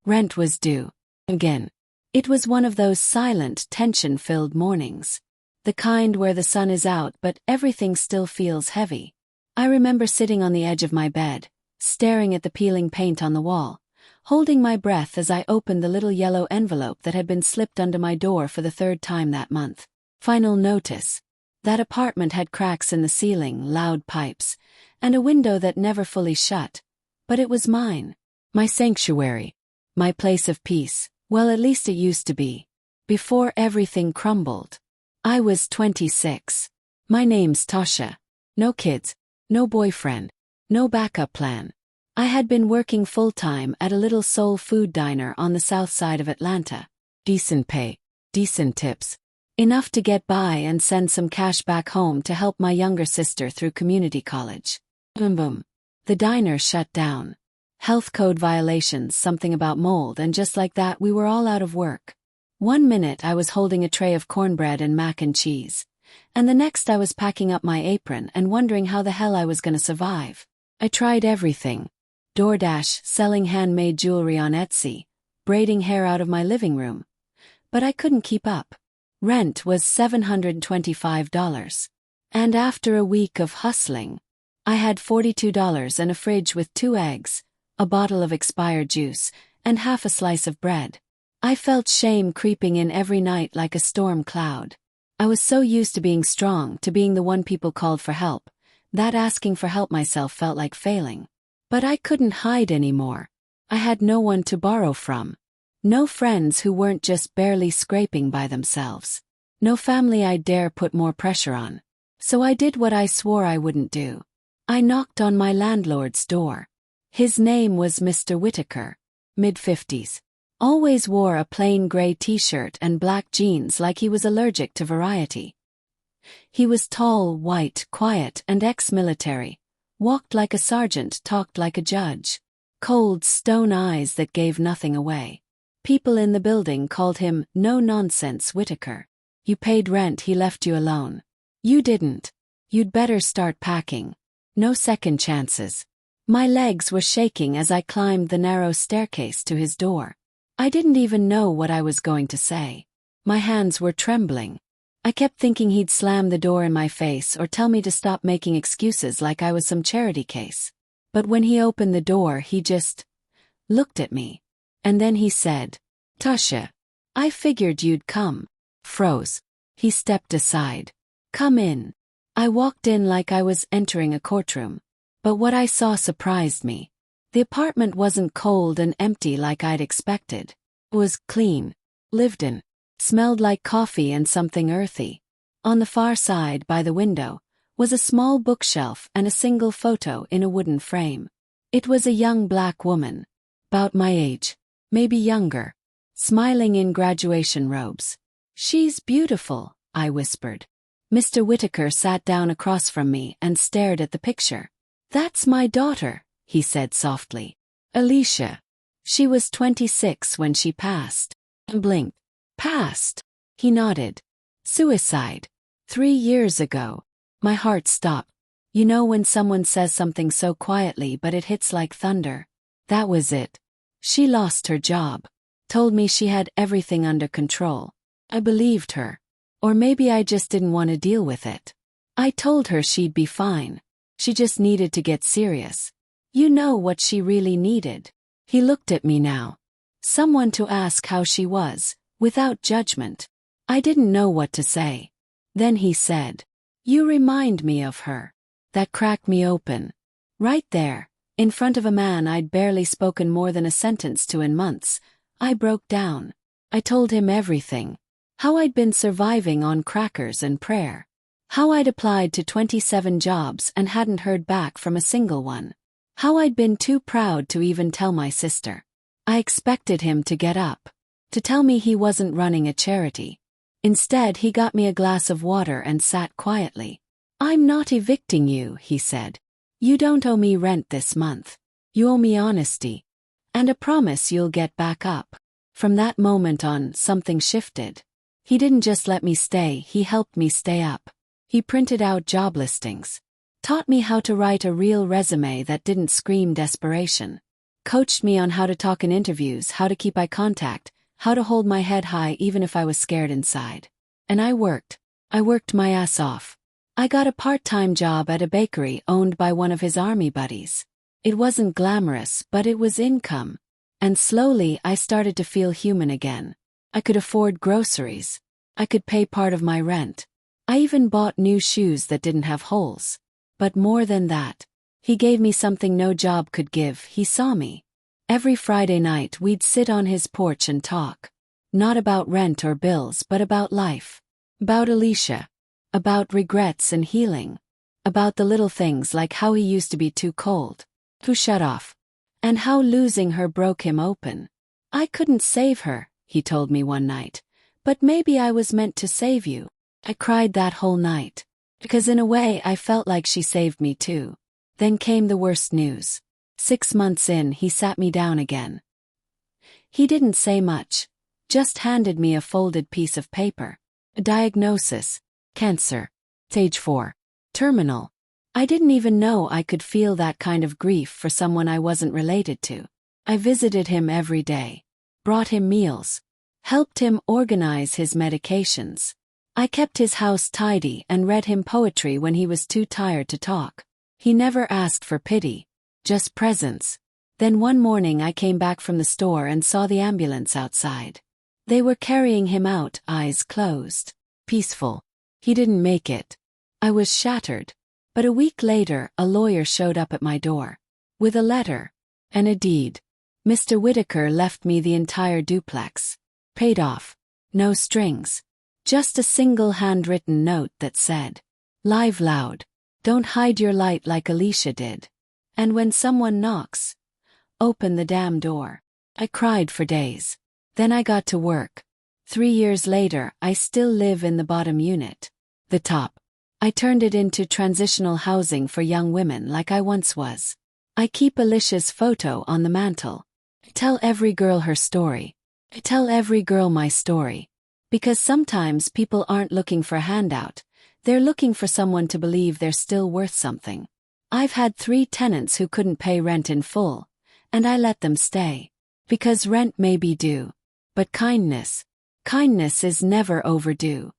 Rent was due. Again. It was one of those silent, tension-filled mornings. The kind where the sun is out but everything still feels heavy. I remember sitting on the edge of my bed, staring at the peeling paint on the wall, holding my breath as I opened the little yellow envelope that had been slipped under my door for the third time that month. Final notice. That apartment had cracks in the ceiling, loud pipes, and a window that never fully shut. But it was mine. My sanctuary. My place of peace. Well, at least it used to be. Before everything crumbled. I was 26. My name's Tasha. No kids. No boyfriend. No backup plan. I had been working full-time at a little soul food diner on the south side of Atlanta. Decent pay. Decent tips. Enough to get by and send some cash back home to help my younger sister through community college. Boom boom. The diner shut down. Health code violations, something about mold, and just like that we were all out of work. One minute I was holding a tray of cornbread and mac and cheese, and the next I was packing up my apron and wondering how the hell I was gonna survive. I tried everything. DoorDash, selling handmade jewelry on Etsy, braiding hair out of my living room. But I couldn't keep up. Rent was $725. And after a week of hustling, I had $42 and a fridge with 2 eggs, a bottle of expired juice, and half a slice of bread. I felt shame creeping in every night like a storm cloud. I was so used to being strong, to being the one people called for help, that asking for help myself felt like failing. But I couldn't hide anymore. I had no one to borrow from. No friends who weren't just barely scraping by themselves. No family I'd dare put more pressure on. So I did what I swore I wouldn't do. I knocked on my landlord's door. His name was Mr. Whitaker, mid-50s. Always wore a plain gray t-shirt and black jeans like he was allergic to variety. He was tall, white, quiet, and ex-military. Walked like a sergeant, talked like a judge. Cold, stone eyes that gave nothing away. People in the building called him no-nonsense Whitaker. You paid rent, he left you alone. You didn't. You'd better start packing. No second chances. My legs were shaking as I climbed the narrow staircase to his door. I didn't even know what I was going to say. My hands were trembling. I kept thinking he'd slam the door in my face or tell me to stop making excuses like I was some charity case. But when he opened the door, he just looked at me. And then he said, "Tasha, I figured you'd come." Froze. He stepped aside. "Come in." I walked in like I was entering a courtroom. But what I saw surprised me. The apartment wasn't cold and empty like I'd expected. It was clean, lived in, smelled like coffee and something earthy. On the far side, by the window, was a small bookshelf and a single photo in a wooden frame. It was a young black woman, about my age, maybe younger, smiling in graduation robes. "She's beautiful," I whispered. Mr. Whitaker sat down across from me and stared at the picture. "That's my daughter," he said softly. "Alicia. She was 26 when she passed." I blinked. "Passed?" He nodded. "Suicide. 3 years ago." My heart stopped. You know when someone says something so quietly but it hits like thunder? That was it. She lost her job. Told me she had everything under control. I believed her. Or maybe I just didn't want to deal with it. I told her she'd be fine. She just needed to get serious. You know what she really needed. He looked at me now. Someone to ask how she was, without judgment. I didn't know what to say. Then he said, "You remind me of her." That cracked me open. Right there, in front of a man I'd barely spoken more than a sentence to in months, I broke down. I told him everything. How I'd been surviving on crackers and prayer. How I'd applied to 27 jobs and hadn't heard back from a single one. How I'd been too proud to even tell my sister. I expected him to get up, to tell me he wasn't running a charity. Instead, he got me a glass of water and sat quietly. "I'm not evicting you," he said. "You don't owe me rent this month. You owe me honesty. And a promise you'll get back up." From that moment on, something shifted. He didn't just let me stay, he helped me stay up. He printed out job listings. Taught me how to write a real resume that didn't scream desperation. coached me on how to talk in interviews, how to keep eye contact, how to hold my head high even if I was scared inside. And I worked. I worked my ass off. I got a part-time job at a bakery owned by one of his army buddies. It wasn't glamorous, but it was income. And slowly I started to feel human again. I could afford groceries. I could pay part of my rent. I even bought new shoes that didn't have holes. But more than that, he gave me something no job could give. He saw me. Every Friday night we'd sit on his porch and talk. Not about rent or bills, but about life. About Alicia. About regrets and healing. About the little things like how he used to be too cold, too shut off. And how losing her broke him open. I couldn't save her, he told me one night. But maybe I was meant to save you. I cried that whole night. Because in a way I felt like she saved me too. Then came the worst news. 6 months in, he sat me down again. He didn't say much. Just handed me a folded piece of paper. A diagnosis. Cancer. Stage 4. Terminal. I didn't even know I could feel that kind of grief for someone I wasn't related to. I visited him every day. Brought him meals. Helped him organize his medications. I kept his house tidy and read him poetry when he was too tired to talk. He never asked for pity. Just presence. Then one morning I came back from the store and saw the ambulance outside. They were carrying him out, eyes closed. Peaceful. He didn't make it. I was shattered. But a week later, a lawyer showed up at my door. With a letter. And a deed. Mr. Whitaker left me the entire duplex. Paid off. No strings. Just a single handwritten note that said, "Live loud. Don't hide your light like Alicia did. And when someone knocks, open the damn door." I cried for days. Then I got to work. 3 years later, I still live in the bottom unit. The top. I turned it into transitional housing for young women like I once was. I keep Alicia's photo on the mantle. I tell every girl her story. I tell every girl my story. Because sometimes people aren't looking for a handout. They're looking for someone to believe they're still worth something. I've had 3 tenants who couldn't pay rent in full, and I let them stay. Because rent may be due. But kindness is never overdue.